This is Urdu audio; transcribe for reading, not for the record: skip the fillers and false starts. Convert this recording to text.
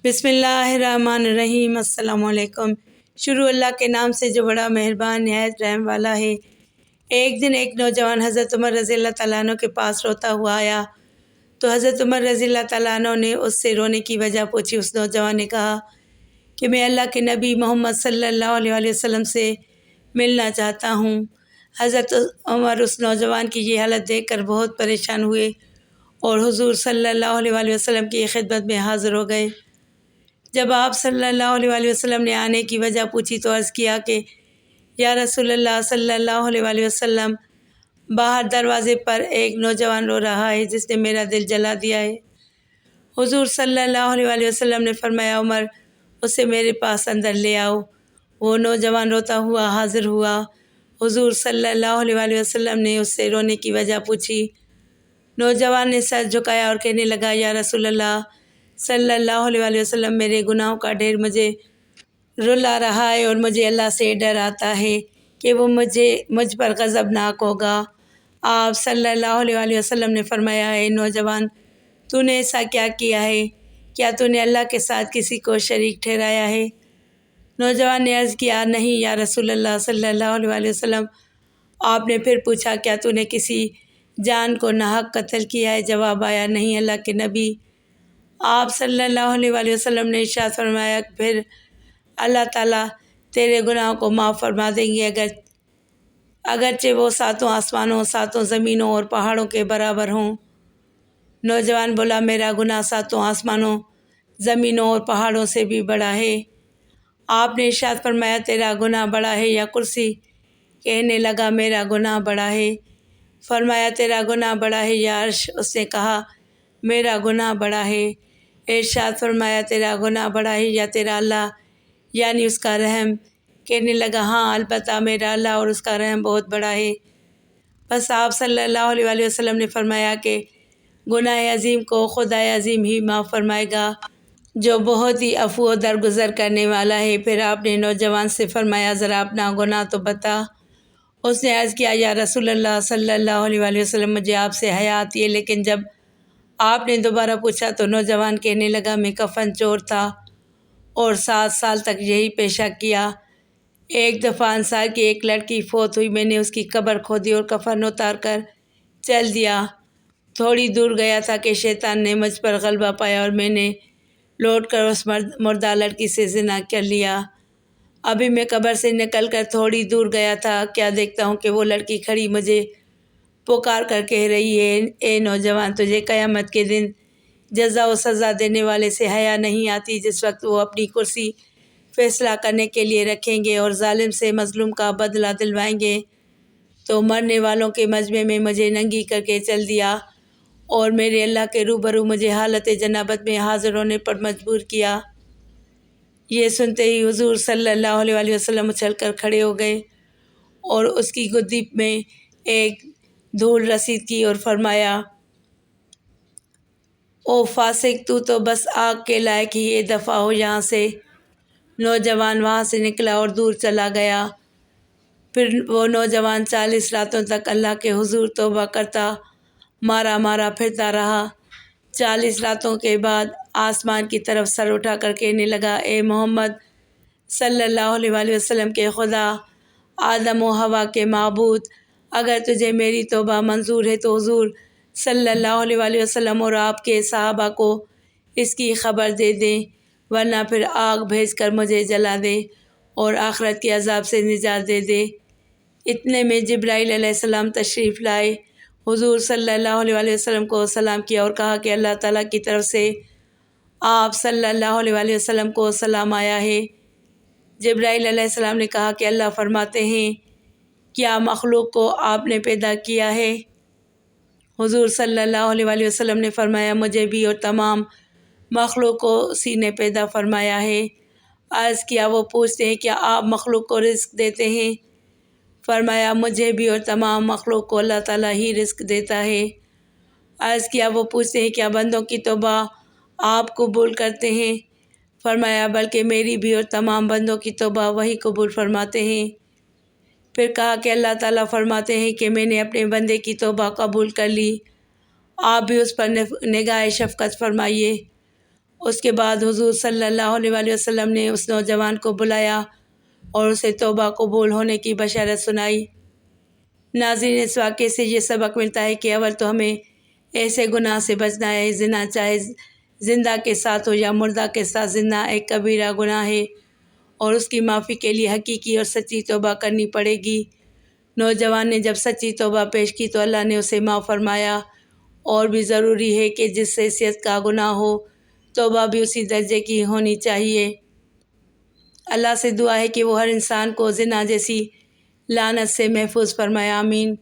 بسم اللہ الرحمن الرحیم۔ السلام علیکم۔ شروع اللہ کے نام سے جو بڑا مہربان نہایت رحم والا ہے۔ ایک دن ایک نوجوان حضرت عمر رضی اللہ تعالیٰ عنہ کے پاس روتا ہوا آیا تو حضرت عمر رضی اللہ تعالیٰ عنہ نے اس سے رونے کی وجہ پوچھی۔ اس نوجوان نے کہا کہ میں اللہ کے نبی محمد صلی اللہ علیہ وسلم سے ملنا چاہتا ہوں۔ حضرت عمر اس نوجوان کی یہ حالت دیکھ کر بہت پریشان ہوئے اور حضور صلی اللہ علیہ وسلم کی خدمت میں حاضر ہو گئے۔ جب آپ صلی اللہ علیہ وسلم نے آنے کی وجہ پوچھی تو عرض کیا کہ یا رسول اللہ صلی اللہ علیہ وسلم، باہر دروازے پر ایک نوجوان رو رہا ہے جس نے میرا دل جلا دیا ہے۔ حضور صلی اللہ علیہ وسلم نے فرمایا عمر، اسے میرے پاس اندر لے آؤ۔ وہ نوجوان روتا ہوا حاضر ہوا۔ حضور صلی اللہ علیہ وسلم نے اس سے رونے کی وجہ پوچھی۔ نوجوان نے سر جھکایا اور کہنے لگا یا رسول اللہ صلی اللہ علیہ وسلم، میرے گناہوں کا ڈھیر مجھے رلا رہا ہے اور مجھے اللہ سے ڈر آتا ہے کہ وہ مجھ پر غضبناک ہوگا۔ آپ صلی اللہ علیہ وسلم نے فرمایا ہے نوجوان، تو نے ایسا کیا کیا ہے؟ کیا تو نے اللہ کے ساتھ کسی کو شریک ٹھہرایا ہے؟ نوجوان نے عرض کیا نہیں یا رسول اللہ صلی اللہ علیہ وسلم۔ آپ نے پھر پوچھا کیا تو نے کسی جان کو ناحق قتل کیا ہے؟ جواب آیا نہیں اللہ کے نبی۔ آپ صلی اللہ علیہ وسلم نے ارشاد فرمایا پھر اللہ تعالیٰ تیرے گناہوں کو معاف فرما دیں گے اگرچہ وہ 7 آسمانوں 7 زمینوں اور پہاڑوں کے برابر ہوں۔ نوجوان بولا میرا گناہ 7 آسمانوں زمینوں اور پہاڑوں سے بھی بڑا ہے۔ آپ نے ارشاد فرمایا تیرا گناہ بڑا ہے یا کرسی؟ کہنے لگا میرا گناہ بڑا ہے۔ فرمایا تیرا گناہ بڑا ہے یا عرش؟ اس نے کہا میرا گناہ بڑا ہے۔ ارشاد فرمایا تیرا گناہ بڑا ہے یا تیرا اللہ یعنی اس کا رحم؟ کہنے لگا ہاں البتہ میرا اللہ اور اس کا رحم بہت بڑا ہے۔ بس آپ صلی اللہ علیہ وسلم نے فرمایا کہ گناہ عظیم کو خدائے عظیم ہی معاف فرمائے گا جو بہت ہی عفو و درگزر کرنے والا ہے۔ پھر آپ نے نوجوان سے فرمایا ذرا اپنا گناہ تو بتا۔ اس نے عرض کیا یا رسول اللہ صلی اللہ علیہ وسلم، مجھے آپ سے حیا آتی ہے، لیکن جب آپ نے دوبارہ پوچھا تو نوجوان کہنے لگا میں کفن چور تھا اور 7 سال تک یہی پیشہ کیا۔ ایک دفعہ انصار کی ایک لڑکی فوت ہوئی، میں نے اس کی قبر کھودی اور کفن اتار کر چل دیا۔ تھوڑی دور گیا تھا کہ شیطان نے مجھ پر غلبہ پایا اور میں نے لوٹ کر اس مردہ لڑکی سے زنا کر لیا۔ ابھی میں قبر سے نکل کر تھوڑی دور گیا تھا، کیا دیکھتا ہوں کہ وہ لڑکی کھڑی مجھے پکار کر کہہ رہی ہے اے نوجوان، تجھے قیامت کے دن جزا و سزا دینے والے سے حیا نہیں آتی، جس وقت وہ اپنی کرسی فیصلہ کرنے کے لیے رکھیں گے اور ظالم سے مظلوم کا بدلہ دلوائیں گے۔ تو مرنے والوں کے مجمع میں مجھے ننگی کر کے چل دیا اور میرے اللہ کے روبرو مجھے حالت جنابت میں حاضر ہونے پر مجبور کیا۔ یہ سنتے ہی حضور صلی اللہ علیہ وسلم اچھل کر کھڑے ہو گئے اور اس کی گدی میں ایک دھول رسید کی اور فرمایا او فاسق، تو بس آگ کے لائق ہی، یہ دفع ہو یہاں سے۔ نوجوان وہاں سے نکلا اور دور چلا گیا۔ پھر وہ نوجوان 40 راتوں تک اللہ کے حضور توبہ کرتا مارا پھرتا رہا۔ 40 راتوں کے بعد آسمان کی طرف سر اٹھا کر کہنے لگا اے محمد صلی اللہ علیہ وسلم کے خدا، آدم و حوا کے معبود، اگر تجھے میری توبہ منظور ہے تو حضور صلی اللہ علیہ وسلم اور آپ کے صحابہ کو اس کی خبر دے دیں، ورنہ پھر آگ بھیج کر مجھے جلا دے اور آخرت کے عذاب سے نجات دے دے۔ اتنے میں جبرائیل علیہ السلام تشریف لائے، حضور صلی اللہ علیہ وسلم کو سلام کیا اور کہا کہ اللہ تعالیٰ کی طرف سے آپ صلی اللہ علیہ وسلم کو سلام آیا ہے۔ جبرائیل علیہ السلام نے کہا کہ اللہ فرماتے ہیں کیا مخلوق کو آپ نے پیدا کیا ہے؟ حضور صلی اللہ علیہ وسلم نے فرمایا مجھے بھی اور تمام مخلوق کو اسی نے پیدا فرمایا ہے۔ عرض کیا وہ پوچھتے ہیں کیا آپ مخلوق کو رزق دیتے ہیں؟ فرمایا مجھے بھی اور تمام مخلوق کو اللہ تعالیٰ ہی رزق دیتا ہے۔ عرض کیا وہ پوچھتے ہیں کیا بندوں کی توبہ آپ قبول کرتے ہیں؟ فرمایا بلکہ میری بھی اور تمام بندوں کی توبہ وہی قبول فرماتے ہیں۔ پھر کہا کہ اللہ تعالیٰ فرماتے ہیں کہ میں نے اپنے بندے کی توبہ قبول کر لی، آپ بھی اس پر نگاہ شفقت فرمائیے اس کے بعد حضور صلی اللہ علیہ وآلہ وسلم نے اس نوجوان کو بلایا اور اسے توبہ قبول ہونے کی بشارت سنائی۔ ناظرین، اس واقعے سے یہ سبق ملتا ہے کہ اول تو ہمیں ایسے گناہ سے بچنا ہے۔ زنا چاہے زندہ کے ساتھ ہو یا مردہ کے ساتھ، زنا ایک کبیرہ گناہ ہے اور اس کی معافی کے لیے حقیقی اور سچی توبہ کرنی پڑے گی۔ نوجوان نے جب سچی توبہ پیش کی تو اللہ نے اسے معاف فرمایا۔ اور بھی ضروری ہے کہ جس حیثیت کا گناہ ہو، توبہ بھی اسی درجے کی ہونی چاہیے۔ اللہ سے دعا ہے کہ وہ ہر انسان کو زنا جیسی لعنت سے محفوظ فرمائے، آمین۔